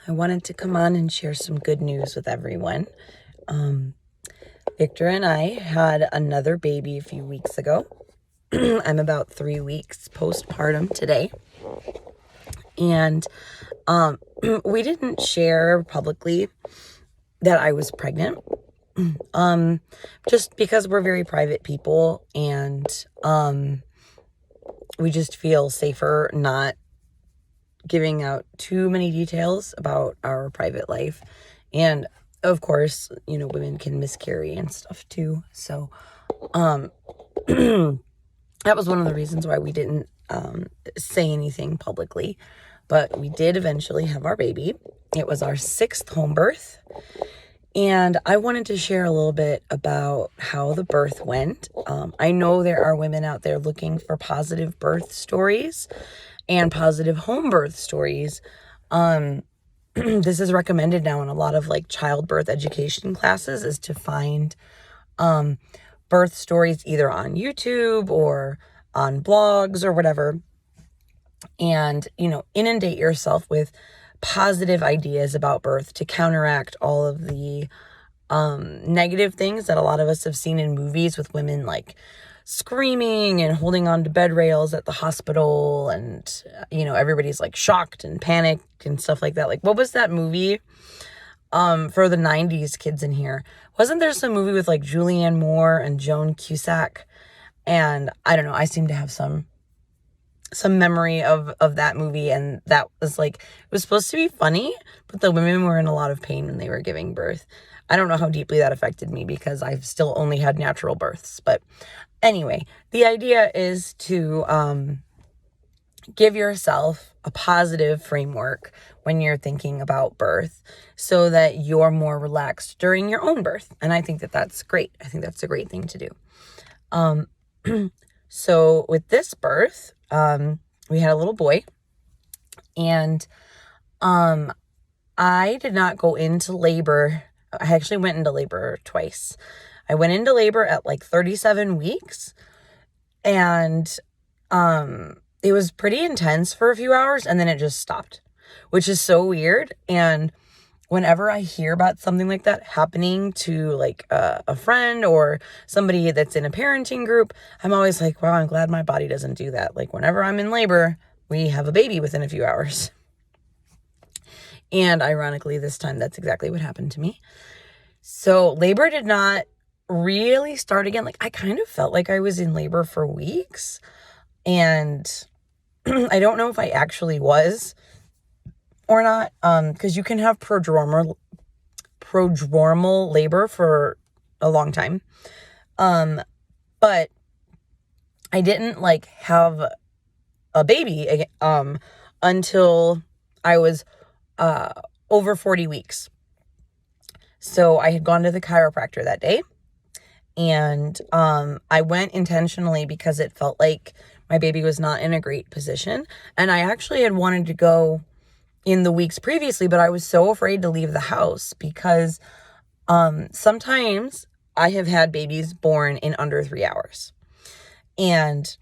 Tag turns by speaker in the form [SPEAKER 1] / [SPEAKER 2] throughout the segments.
[SPEAKER 1] I wanted to come on and share some good news with everyone. Victor and I had another baby a few weeks ago. I'm about 3 weeks postpartum today. And we didn't share publicly that I was pregnant. Just because we're very private people and we just feel safer not giving out too many details about our private life. And of course, women can miscarry and stuff too. So, that was one of the reasons why we didn't say anything publicly. But we did eventually have our baby. It was our 6th home birth. And I wanted to share a little bit about how the birth went. I know there are women out there looking for positive birth stories and positive home birth stories. This is recommended now in a lot of childbirth education classes, is to find birth stories either on YouTube or on blogs or whatever, and inundate yourself with positive ideas about birth to counteract all of the negative things that a lot of us have seen in movies, with women screaming and holding on to bed rails at the hospital, and everybody's shocked and panicked and stuff like that. What was that movie for the 90s kids in here? Wasn't there some movie with Julianne Moore and Joan Cusack? And I don't know, I seem to have some memory of that movie, and that was it was supposed to be funny, but the women were in a lot of pain when they were giving birth. I don't know how deeply that affected me because I've still only had natural births. But anyway, the idea is to give yourself a positive framework when you're thinking about birth so that you're more relaxed during your own birth. And I think that that's great. I think that's a great thing to do. So with this birth, we had a little boy, and I did not go into labor. I actually went into labor twice. I went into labor at 37 weeks, and it was pretty intense for a few hours, and then it just stopped, which is so weird. And whenever I hear about something like that happening to a friend or somebody that's in a parenting group, I'm always like, wow, I'm glad my body doesn't do that. Whenever I'm in labor, we have a baby within a few hours. And ironically, this time, that's exactly what happened to me. So labor did not really start again. I kind of felt like I was in labor for weeks. And I don't know if I actually was or not, because you can have prodromal labor for a long time. But I didn't have a baby until I was over 40 weeks. So I had gone to the chiropractor that day, and I went intentionally because it felt like my baby was not in a great position. And I actually had wanted to go in the weeks previously, but I was so afraid to leave the house because sometimes I have had babies born in under 3 hours. And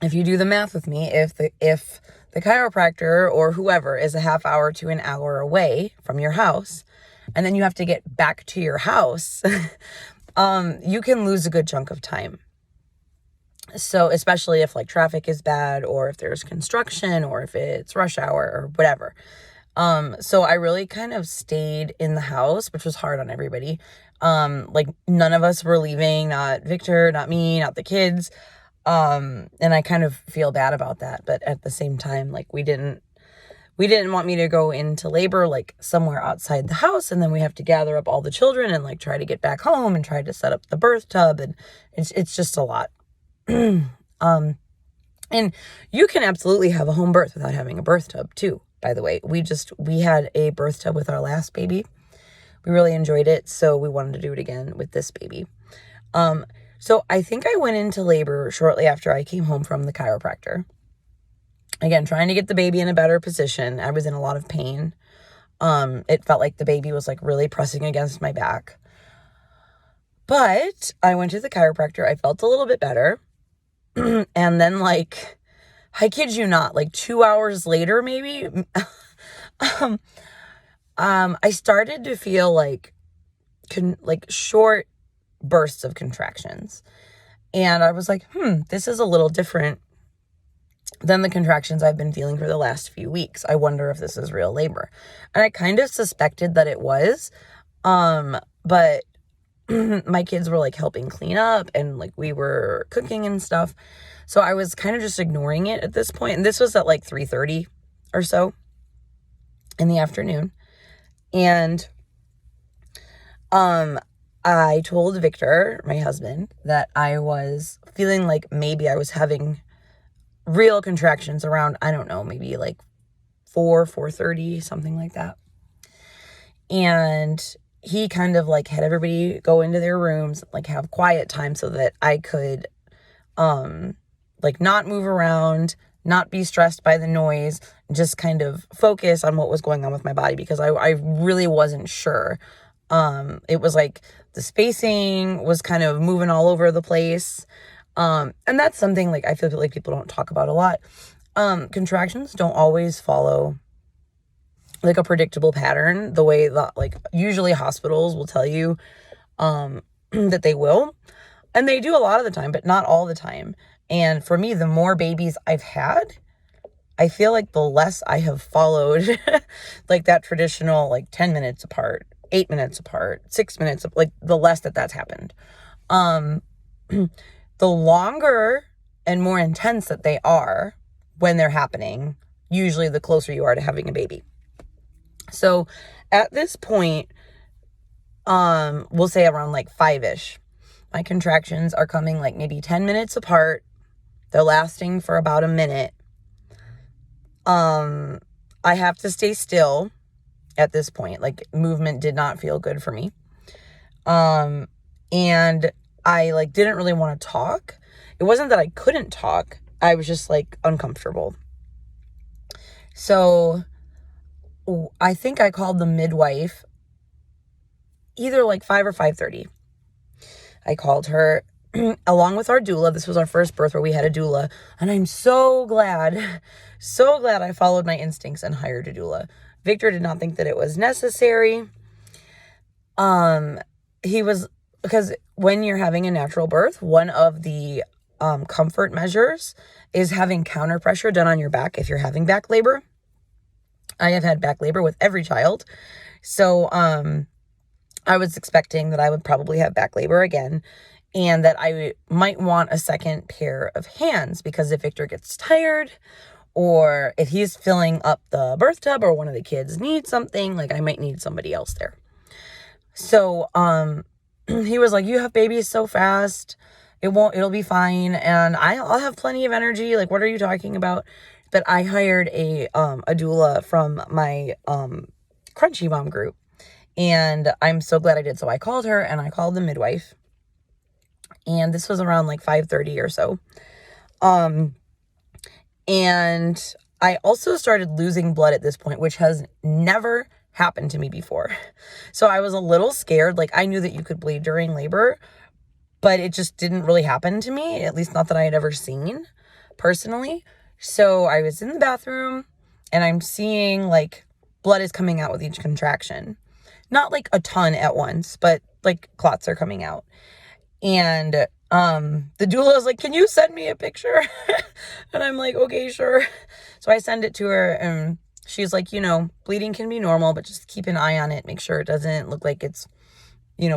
[SPEAKER 1] if you do the math with me, if the chiropractor or whoever is a half hour to an hour away from your house, and then you have to get back to your house, you can lose a good chunk of time. So especially if traffic is bad, or if there's construction, or if it's rush hour or whatever. So I really kind of stayed in the house, which was hard on everybody. None of us were leaving, not Victor, not me, not the kids. And I kind of feel bad about that. But at the same time, we didn't want me to go into labor, somewhere outside the house. And then we have to gather up all the children and try to get back home and try to set up the birth tub. And it's just a lot. And you can absolutely have a home birth without having a birth tub too, by the way. We had a birth tub with our last baby. We really enjoyed it, so we wanted to do it again with this baby. So I think I went into labor shortly after I came home from the chiropractor. Again, trying to get the baby in a better position. I was in a lot of pain. It felt like the baby was really pressing against my back. But I went to the chiropractor. I felt a little bit better. And then I kid you not, 2 hours later, maybe, I started to feel like short bursts of contractions. And I was like, this is a little different than the contractions I've been feeling for the last few weeks. I wonder if this is real labor. And I kind of suspected that it was. But my kids were like helping clean up and like we were cooking and stuff. So I was kind of just ignoring it at this point. And this was at like 3:30 or so in the afternoon. And I told Victor, my husband, that I was feeling like maybe I was having real contractions around, I don't know, maybe like 4:30, something like that. And he kind of like had everybody go into their rooms, like have quiet time so that I could like not move around, not be stressed by the noise, just kind of focus on what was going on with my body, because I really wasn't sure. It was like the spacing was kind of moving all over the place. And that's something like I feel like people don't talk about a lot. Contractions don't always follow like a predictable pattern, the way that like usually hospitals will tell you that they will. And they do a lot of the time, but not all the time. And for me, the more babies I've had, I feel like the less I have followed like that traditional like 10 minutes apart, 8 minutes apart, 6 minutes, like the less that's happened. The longer and more intense that they are when they're happening, usually the closer you are to having a baby. So at this point, we'll say around like 5-ish, my contractions are coming like maybe 10 minutes apart. They're lasting for about a minute. I have to stay still at this point. Like movement did not feel good for me. And I like didn't really want to talk. It wasn't that I couldn't talk. I was just like uncomfortable. So I think I called the midwife either like 5 or 5:30. I called her along with our doula. This was our first birth where we had a doula. And I'm so glad I followed my instincts and hired a doula. Victor did not think that it was necessary. Because when you're having a natural birth, one of the comfort measures is having counter pressure done on your back if you're having back labor. I have had back labor with every child. So I was expecting that I would probably have back labor again, and that I might want a second pair of hands, because if Victor gets tired or if he's filling up the birth tub or one of the kids needs something, like I might need somebody else there. So he was like, you have babies so fast, it'll be fine, and I'll have plenty of energy. Like, what are you talking about? But I hired a doula from my Crunchy Mom group, and I'm so glad I did. So I called her and I called the midwife, and this was around like 5:30 or so. And I also started losing blood at this point, which has never happened to me before. So I was a little scared. Like, I knew that you could bleed during labor, but it just didn't really happen to me, at least not that I had ever seen personally. So I was in the bathroom and I'm seeing like blood is coming out with each contraction. Not like a ton at once, but like clots are coming out. And the doula was like, can you send me a picture? And I'm like, okay, sure. So I send it to her, and she's like, bleeding can be normal, but just keep an eye on it. Make sure it doesn't look like it's,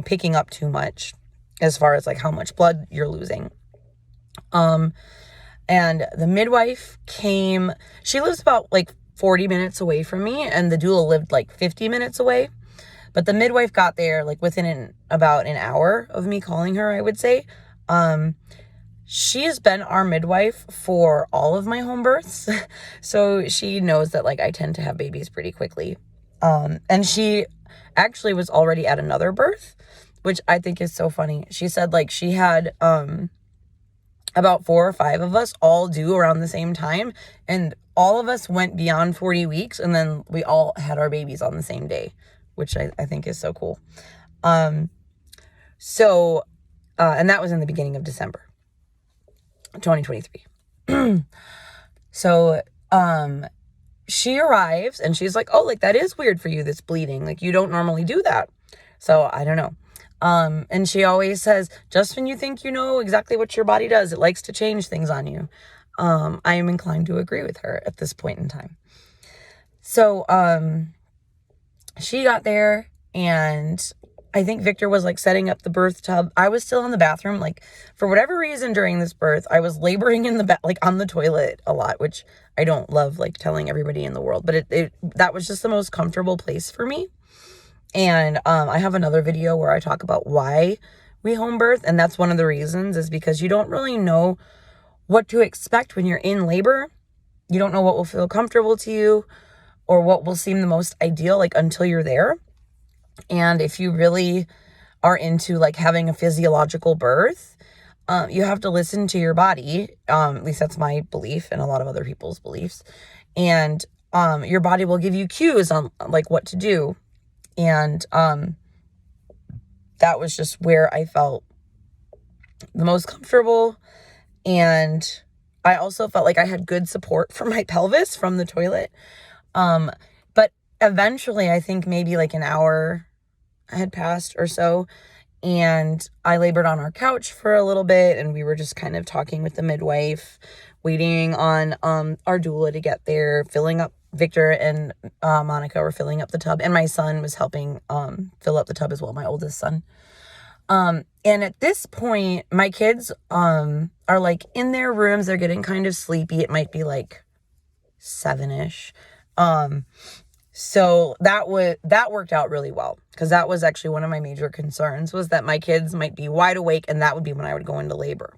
[SPEAKER 1] picking up too much as far as like how much blood you're losing. And the midwife came. She lives about like 40 minutes away from me, and the doula lived like 50 minutes away. But the midwife got there like within about an hour of me calling her, I would say. She has been our midwife for all of my home births. So she knows that like I tend to have babies pretty quickly. And she actually was already at another birth, which I think is so funny. She said like she had about 4 or 5 of us all due around the same time, and all of us went beyond 40 weeks, and then we all had our babies on the same day, which I think is so cool. And that was in the beginning of December 2023. So she arrives and she's like, oh, like that is weird for you, this bleeding. Like you don't normally do that. So I don't know. And she always says, just when you think you know exactly what your body does, it likes to change things on you. I am inclined to agree with her at this point in time. So, she got there and I think Victor was like setting up the birth tub. I was still in the bathroom. Like for whatever reason during this birth, I was laboring in the like on the toilet a lot, which I don't love like telling everybody in the world, but that was just the most comfortable place for me. And I have another video where I talk about why we home birth. And that's one of the reasons, is because you don't really know what to expect when you're in labor. You don't know what will feel comfortable to you or what will seem the most ideal, like until you're there. And if you really are into like having a physiological birth, you have to listen to your body. At least that's my belief and a lot of other people's beliefs. And your body will give you cues on like what to do. And that was just where I felt the most comfortable. And I also felt like I had good support from my pelvis from the toilet. But eventually, I think maybe like an hour had passed or so, and I labored on our couch for a little bit, and we were just kind of talking with the midwife, waiting on our doula to get there, filling up. Victor and Monica were filling up the tub, and my son was helping fill up the tub as well, my oldest son. And at this point, my kids are like in their rooms. They're getting kind of sleepy. It might be like 7-ish. So that worked out really well, because that was actually one of my major concerns, was that my kids might be wide awake, and that would be when I would go into labor.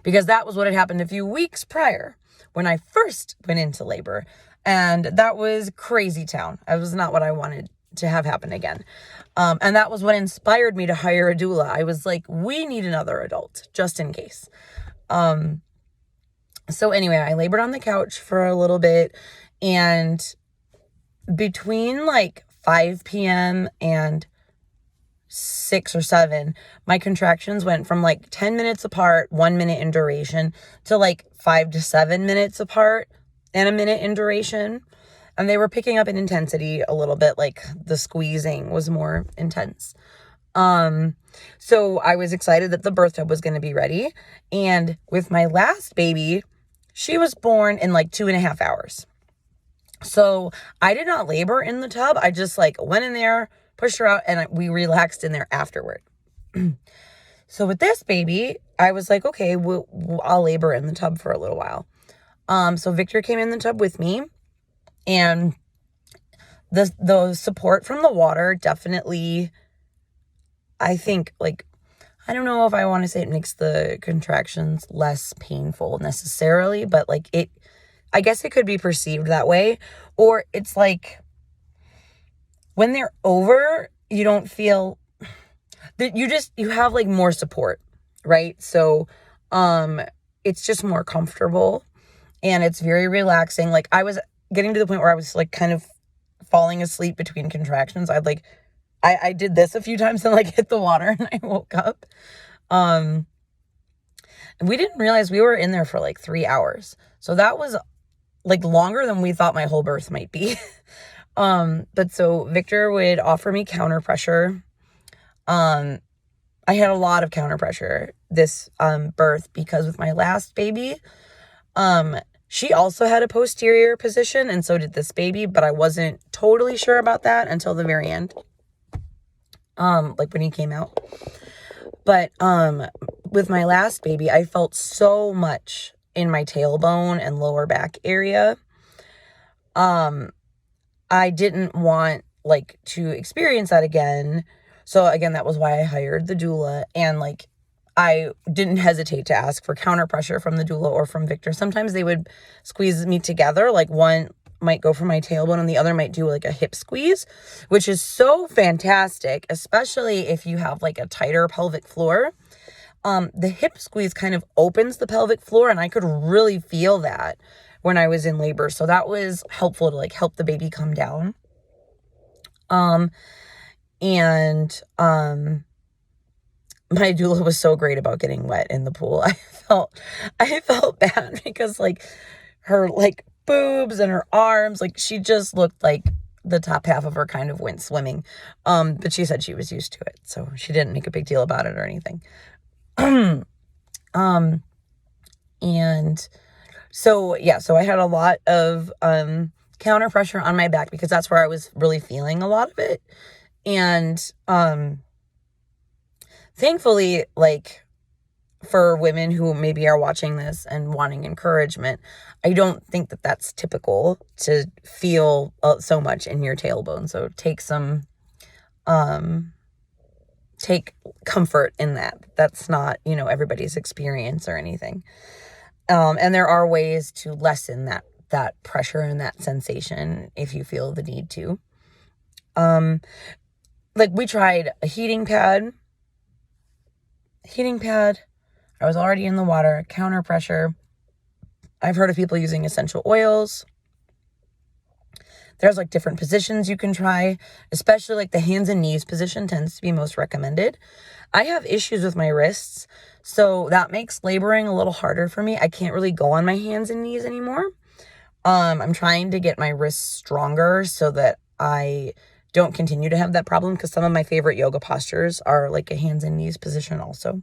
[SPEAKER 1] Because that was what had happened a few weeks prior when I first went into labor. And that was crazy town. That was not what I wanted to have happen again. And that was what inspired me to hire a doula. I was like, we need another adult just in case. So anyway, I labored on the couch for a little bit, and between like 5 p.m. and 6 or 7, my contractions went from like 10 minutes apart, 1 minute in duration, to like 5 to 7 minutes apart and a minute in duration. And they were picking up in intensity a little bit, like the squeezing was more intense. So I was excited that the birth tub was going to be ready. And with my last baby, she was born in like 2.5 hours. So I did not labor in the tub. I just like went in there, pushed her out, and we relaxed in there afterward. So with this baby, I was like, okay, I'll labor in the tub for a little while. So Victor came in the tub with me, and the support from the water definitely, I think, like, I don't know if I want to say it makes the contractions less painful necessarily, but like I guess it could be perceived that way. Or it's like when they're over, you don't feel that you have like more support, right? So it's just more comfortable, and it's very relaxing. Like I was getting to the point where I was like kind of falling asleep between contractions. I did this a few times and like hit the water, and I woke up. And we didn't realize we were in there for like 3 hours. So that was like longer than we thought my whole birth might be. But so Victor would offer me counter pressure. I had a lot of counter pressure this birth, because with my last baby, she also had a posterior position, and so did this baby, but I wasn't totally sure about that until the very end. Like when he came out. But with my last baby, I felt so much in my tailbone and lower back area. I didn't want like to experience that again. So again, that was why I hired the doula, and like I didn't hesitate to ask for counter pressure from the doula or from Victor. Sometimes they would squeeze me together, like one might go for my tailbone and the other might do like a hip squeeze, which is so fantastic, especially if you have like a tighter pelvic floor. The hip squeeze kind of opens the pelvic floor, and I could really feel that when I was in labor. So that was helpful to like help the baby come down. My doula was so great about getting wet in the pool. I felt bad because like her like boobs and her arms. Like, she just looked like the top half of her kind of went swimming. But she said she was used to it, so she didn't make a big deal about it or anything. And so, yeah, so I had a lot of counter pressure on my back because that's where I was really feeling a lot of it. And thankfully, like, for women who maybe are watching this and wanting encouragement, I don't think that that's typical to feel so much in your tailbone. So take comfort in that. That's not, everybody's experience or anything. And there are ways to lessen that pressure and that sensation if you feel the need to. Like, we tried a heating pad. I was already in the water, counter pressure. I've heard of people using essential oils. There's like different positions you can try, especially like the hands and knees position tends to be most recommended. I have issues with my wrists, so that makes laboring a little harder for me. I can't really go on my hands and knees anymore. I'm trying to get my wrists stronger so that I don't continue to have that problem, because some of my favorite yoga postures are like a hands and knees position also.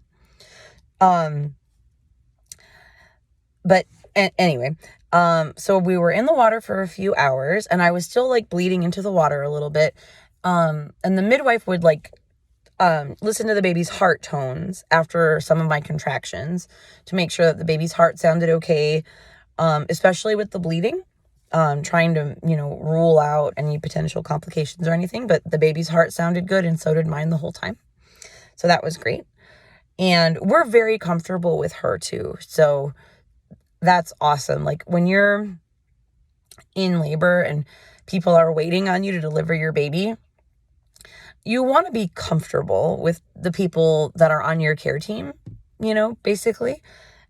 [SPEAKER 1] But anyway, so we were in the water for a few hours and I was still like bleeding into the water a little bit. And the midwife would like, listen to the baby's heart tones after some of my contractions to make sure that the baby's heart sounded okay. Especially with the bleeding, trying to, rule out any potential complications or anything, but the baby's heart sounded good and so did mine the whole time. So that was great. And we're very comfortable with her too. So that's awesome. Like, when you're in labor and people are waiting on you to deliver your baby, you want to be comfortable with the people that are on your care team, basically.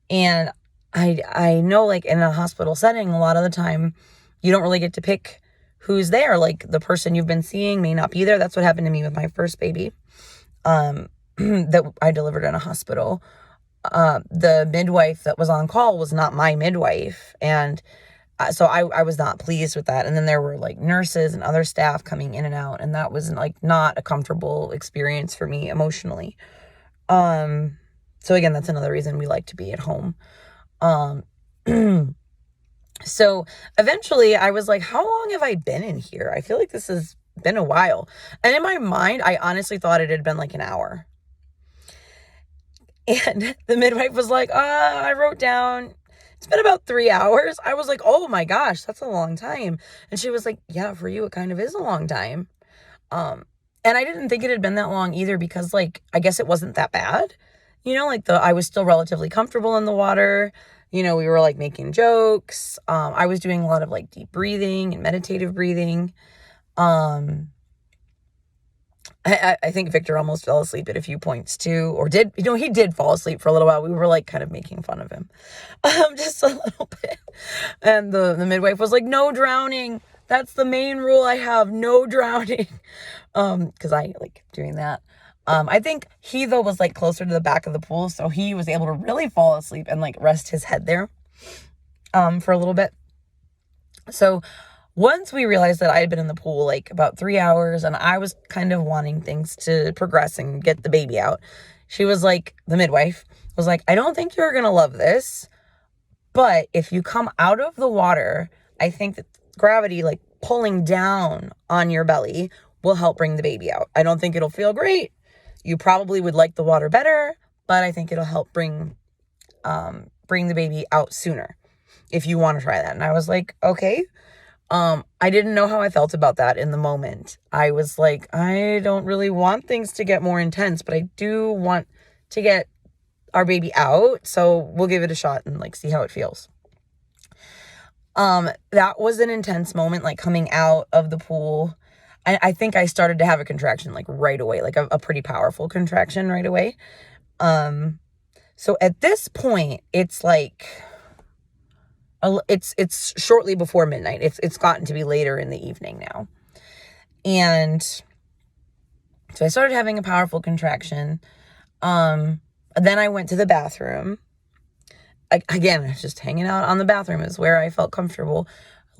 [SPEAKER 1] And I know, like, in a hospital setting, a lot of the time you don't really get to pick who's there. Like, the person you've been seeing may not be there. That's what happened to me with my first baby. That I delivered in a hospital. The midwife that was on call was not my midwife. And so I was not pleased with that. And then there were like nurses and other staff coming in and out. And that was like not a comfortable experience for me emotionally. So again, that's another reason we like to be at home. So eventually I was like, how long have I been in here? I feel like this has been a while. And in my mind, I honestly thought it had been like an hour. And the midwife was like, I wrote down, it's been about 3 hours. I was like, oh my gosh, that's a long time. And she was like, yeah, for you, it kind of is a long time. And I didn't think it had been that long either, because like, I guess it wasn't that bad. I was still relatively comfortable in the water. We were like making jokes. I was doing a lot of like deep breathing and meditative breathing. I think Victor almost fell asleep at a few points too, or he did fall asleep for a little while. We were like kind of making fun of him, just a little bit. And the midwife was like, no drowning. That's the main rule I have, no drowning. Cause I like doing that. I think he though was like closer to the back of the pool, so he was able to really fall asleep and like rest his head there, for a little bit. So once we realized that I had been in the pool like about 3 hours and I was kind of wanting things to progress and get the baby out, she was like, the midwife was like, I don't think you're going to love this, but if you come out of the water, I think that gravity like pulling down on your belly will help bring the baby out. I don't think it'll feel great. You probably would like the water better, but I think it'll help bring the baby out sooner if you want to try that. And I was like, okay. I didn't know how I felt about that in the moment. I was like, I don't really want things to get more intense, but I do want to get our baby out. So we'll give it a shot and like see how it feels. That was an intense moment, like coming out of the pool. I think I started to have a contraction like right away, like a pretty powerful contraction right away. So at this point, it's like, it's shortly before midnight. It's gotten to be later in the evening now. And so I started having a powerful contraction. Then I went to the bathroom. again, I was just hanging out on the bathroom is where I felt comfortable.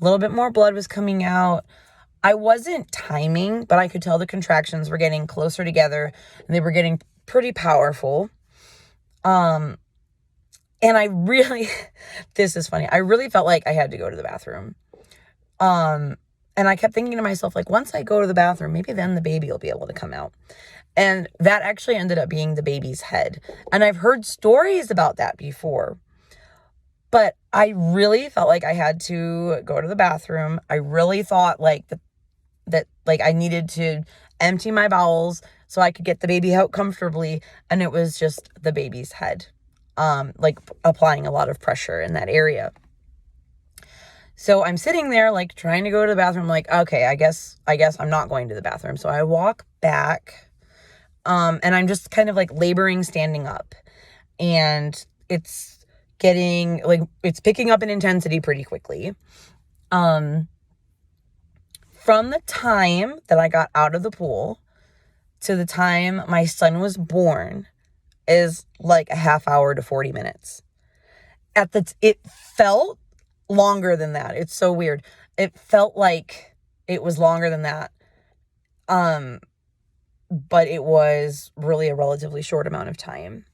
[SPEAKER 1] A little bit more blood was coming out. I wasn't timing, but I could tell the contractions were getting closer together and they were getting pretty powerful. And I really, this is funny. I really felt like I had to go to the bathroom. And I kept thinking to myself, like, once I go to the bathroom, maybe then the baby will be able to come out. And that actually ended up being the baby's head. And I've heard stories about that before. But I really felt like I had to go to the bathroom. I really thought like that I needed to empty my bowels so I could get the baby out comfortably. And it was just the baby's head, like applying a lot of pressure in that area. So I'm sitting there like trying to go to the bathroom, like, okay, I guess I'm not going to the bathroom. So I walk back, and I'm just kind of like laboring standing up, and it's getting like, it's picking up in intensity pretty quickly. From the time that I got out of the pool to the time my son was born is like a half hour to 40 minutes. It felt longer than that. It's so weird. It felt like it was longer than that. But it was really a relatively short amount of time.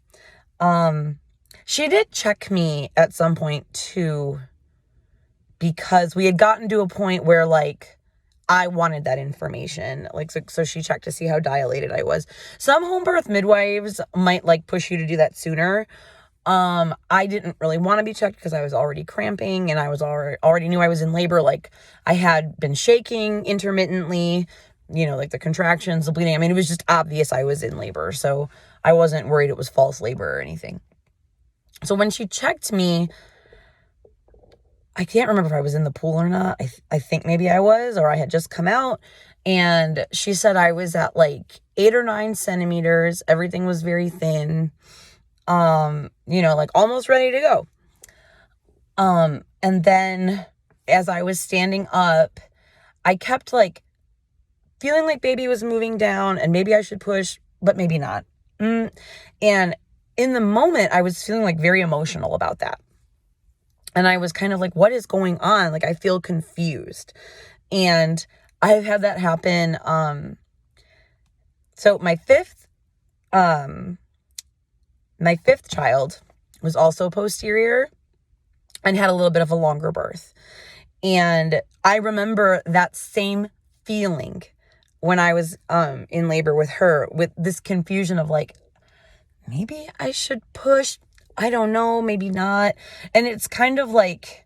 [SPEAKER 1] She did check me at some point too, because we had gotten to a point where like I wanted that information. Like, so she checked to see how dilated I was. Some home birth midwives might like push you to do that sooner. I didn't really want to be checked because I was already cramping and I was already knew I was in labor. Like I had been shaking intermittently, like the contractions, the bleeding. I mean, it was just obvious I was in labor. So I wasn't worried it was false labor or anything. So when she checked me, I can't remember if I was in the pool or not. I think maybe I was, or I had just come out, and she said I was at like 8 or 9 centimeters. Everything was very thin. Like almost ready to go. And then as I was standing up, I kept like feeling like baby was moving down and maybe I should push, but maybe not. And in the moment I was feeling like very emotional about that. And I was kind of like, what is going on? Like, I feel confused. And I've had that happen. So my fifth child was also posterior and had a little bit of a longer birth. And I remember that same feeling when I was in labor with her, with this confusion of like, maybe I should push. I don't know, maybe not. And it's kind of like,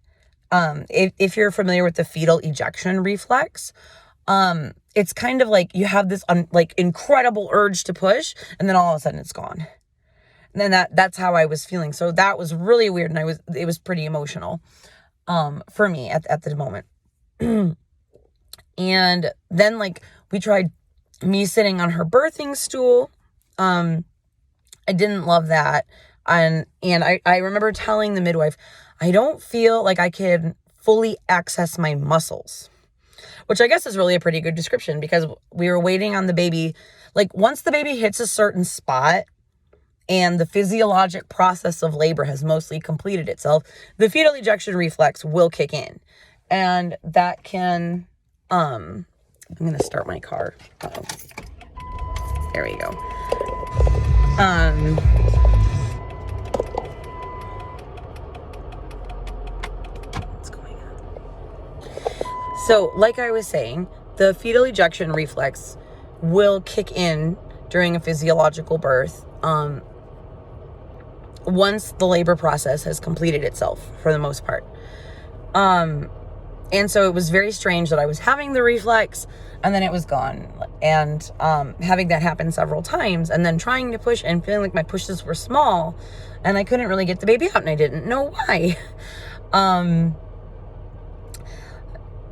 [SPEAKER 1] if you're familiar with the fetal ejection reflex, it's kind of like you have this like incredible urge to push, and then all of a sudden it's gone. And then that's how I was feeling. So that was really weird, and it was pretty emotional, for me at the moment. And then like we tried me sitting on her birthing stool. I didn't love that. And I remember telling the midwife, I don't feel like I can fully access my muscles, which I guess is really a pretty good description, because we were waiting on the baby. Like once the baby hits a certain spot and the physiologic process of labor has mostly completed itself, the fetal ejection reflex will kick in. And that can, I'm going to start my car. Uh-oh. There we go. So, like I was saying, the fetal ejection reflex will kick in during a physiological birth once the labor process has completed itself, for the most part. And so it was very strange that I was having the reflex and then it was gone. And having that happen several times, and then trying to push and feeling like my pushes were small and I couldn't really get the baby out, and I didn't know why.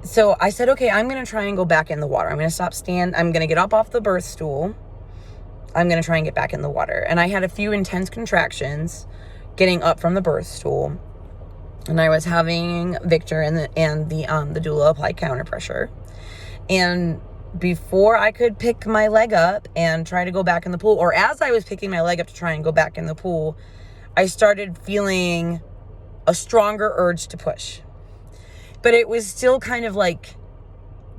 [SPEAKER 1] So I said, okay, I'm going to try and go back in the water. I'm going to I'm going to get up off the birth stool. I'm going to try and get back in the water. And I had a few intense contractions getting up from the birth stool. And I was having Victor and the doula apply counter pressure. And before I could pick my leg up and try to go back in the pool, or as I was picking my leg up to try and go back in the pool, I started feeling a stronger urge to push. But it was still kind of like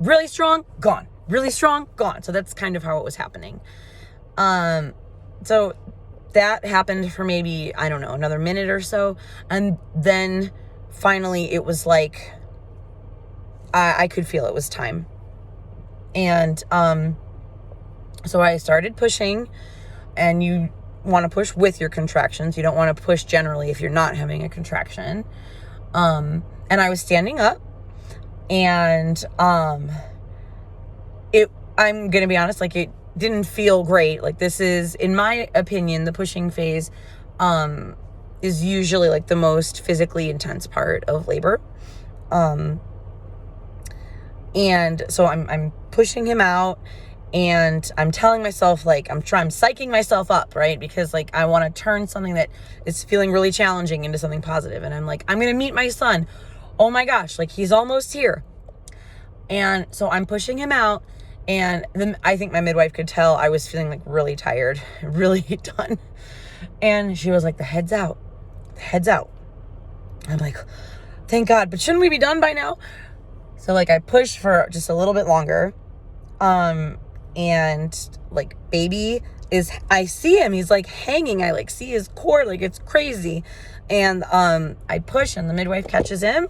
[SPEAKER 1] really strong, gone. Really strong, gone. So that's kind of how it was happening. So that happened for maybe, I don't know, another minute or so. And then finally it was like, I could feel it was time. And so I started pushing, and you want to push with your contractions. You don't want to push generally if you're not having a contraction. And I was standing up, and I'm going to be honest, like, it didn't feel great. Like, this is, in my opinion, the pushing phase is usually like the most physically intense part of labor. And so I'm pushing him out, and I'm telling myself, like, I'm psyching myself up, right? Because, like, I want to turn something that is feeling really challenging into something positive. And I'm like, I'm going to meet my son. Oh my gosh, like, he's almost here. And so I'm pushing him out, and then I think my midwife could tell I was feeling like really tired, really done. And she was like, the head's out. The head's out. I'm like, thank God, but shouldn't we be done by now? So, like, I pushed for just a little bit longer. And like, baby I see him, he's like hanging. I like see his cord, like, it's crazy. And, I push, and the midwife catches him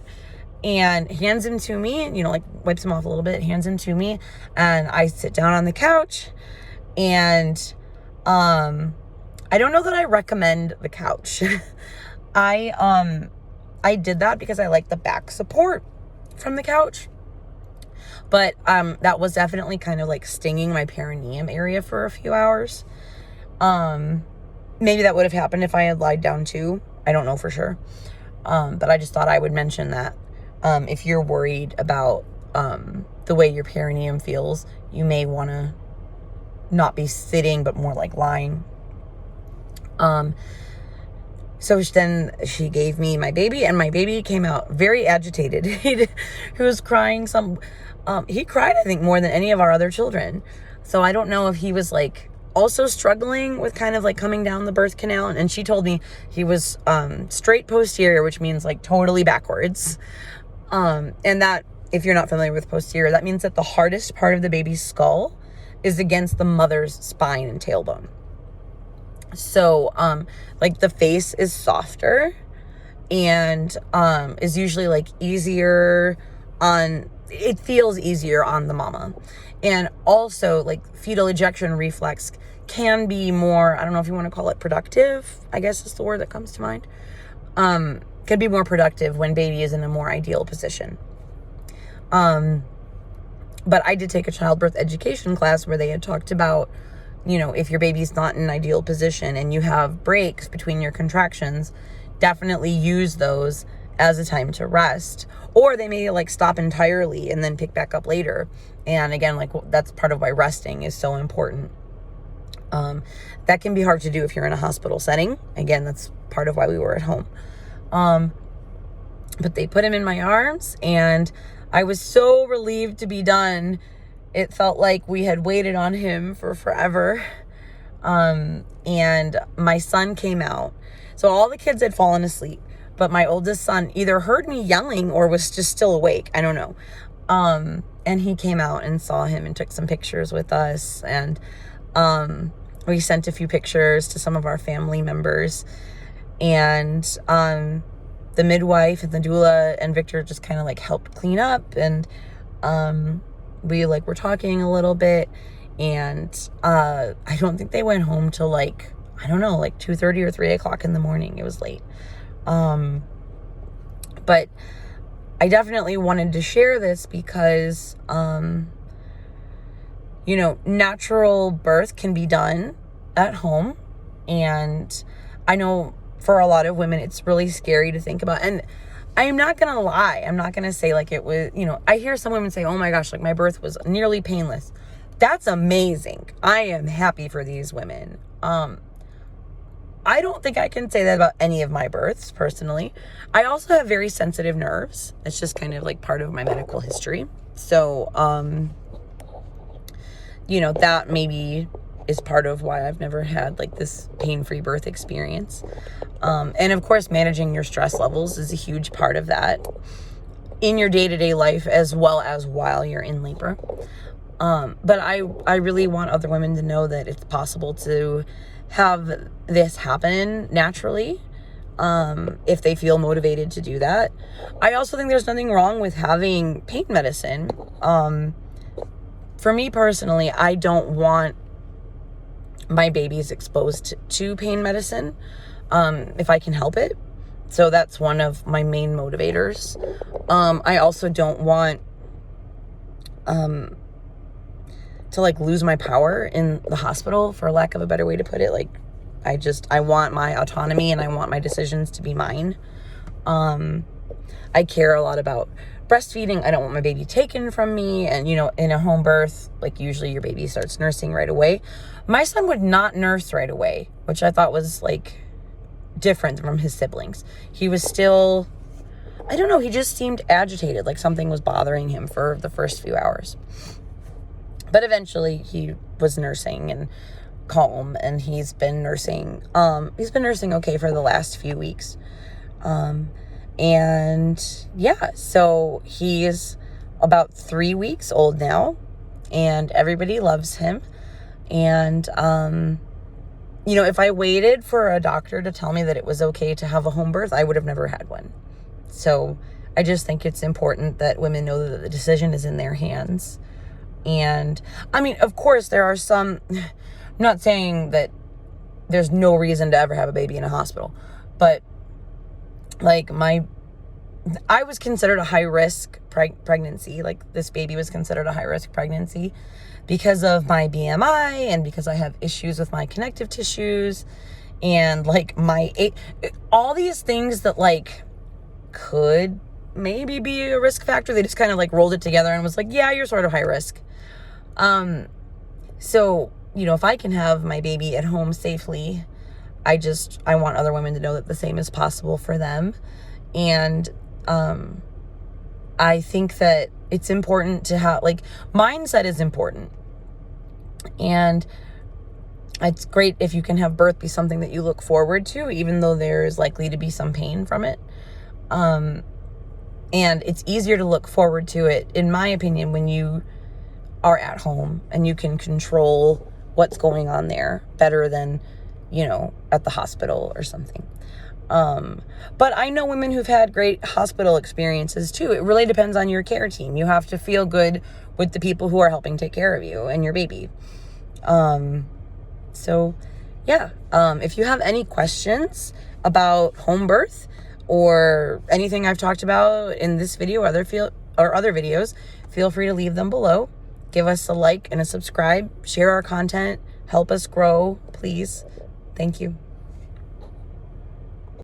[SPEAKER 1] and hands him to me, you know, like, wipes him off a little bit, hands him to me. And I sit down on the couch, and, I don't know that I recommend the couch. I did that because I like the back support from the couch. But that was definitely kind of like stinging my perineum area for a few hours. Maybe that would have happened if I had lied down too. I don't know for sure. But I just thought I would mention that. If you're worried about the way your perineum feels, you may want to not be sitting, but more like lying. So then she gave me my baby, and my baby came out very agitated. He was crying he cried, I think, more than any of our other children. So I don't know if he was like also struggling with kind of like coming down the birth canal. And she told me he was straight posterior, which means like totally backwards. And that, if you're not familiar with posterior, that means that the hardest part of the baby's skull is against the mother's spine and tailbone. So, like, the face is softer and, is usually like easier it feels easier on the mama. And also, like, fetal ejection reflex can be more, I don't know if you want to call it productive, I guess is the word that comes to mind. Can be more productive when baby is in a more ideal position. But I did take a childbirth education class where they had talked about, you know, if your baby's not in an ideal position and you have breaks between your contractions, definitely use those as a time to rest. Or they may like stop entirely and then pick back up later. And again, like, that's part of why resting is so important. That can be hard to do if you're in a hospital setting. Again, that's part of why we were at home. But they put him in my arms, and I was so relieved to be done. It felt like we had waited on him for forever. And my son came out. So all the kids had fallen asleep, but my oldest son either heard me yelling or was just still awake. I don't know. And he came out and saw him and took some pictures with us. And we sent a few pictures to some of our family members. And the midwife and the doula and Victor just kind of like helped clean up. And we like were talking a little bit. And I don't think they went home till like, I don't know, like 2:30 or 3 o'clock in the morning. It was late. But I definitely wanted to share this because, you know, natural birth can be done at home. And I know for a lot of women, it's really scary to think about. And I'm not going to lie. I'm not going to say like it was, you know, I hear some women say, oh my gosh, like my birth was nearly painless. That's amazing. I am happy for these women. I don't think I can say that about any of my births personally. I also have very sensitive nerves. It's just kind of like part of my medical history. So, you know, that maybe is part of why I've never had like this pain-free birth experience. And of course, managing your stress levels is a huge part of that in your day-to-day life, as well as while you're in labor. But I really want other women to know that it's possible to have this happen naturally, if they feel motivated to do that. I also think there's nothing wrong with having pain medicine. For me personally, I don't want my babies exposed to pain medicine, if I can help it. So that's one of my main motivators. I also don't want to like lose my power in the hospital, for lack of a better way to put it. Like, I want my autonomy and I want my decisions to be mine. I care a lot about breastfeeding. I don't want my baby taken from me. And, you know, in a home birth, like usually your baby starts nursing right away. My son would not nurse right away, which I thought was like different from his siblings. He was still, I don't know, he just seemed agitated, like something was bothering him for the first few hours. But eventually he was nursing and calm, and he's been nursing okay for the last few weeks. And yeah, so he's about 3 weeks old now, and everybody loves him. And, you know, if I waited for a doctor to tell me that it was okay to have a home birth, I would have never had one. So I just think it's important that women know that the decision is in their hands. And I mean, of course, there are some, I'm not saying that there's no reason to ever have a baby in a hospital, but like I was considered a high risk pregnancy. Like, this baby was considered a high risk pregnancy because of my BMI and because I have issues with my connective tissues and like all these things that like could maybe be a risk factor. They just kind of like rolled it together and was like, yeah, you're sort of high risk. So, you know, if I can have my baby at home safely, I want other women to know that the same is possible for them. And, I think that it's important to have, like, mindset is important. And it's great if you can have birth be something that you look forward to, even though there's likely to be some pain from it. And it's easier to look forward to it, in my opinion, when you are at home and you can control what's going on there better than, you know, at the hospital or something. But I know women who've had great hospital experiences too. It really depends on your care team. You have to feel good with the people who are helping take care of you and your baby. So yeah, if you have any questions about home birth or anything I've talked about in this video or other videos, feel free to leave them below. Give us a like and a subscribe. Share our content. Help us grow, please. Thank you.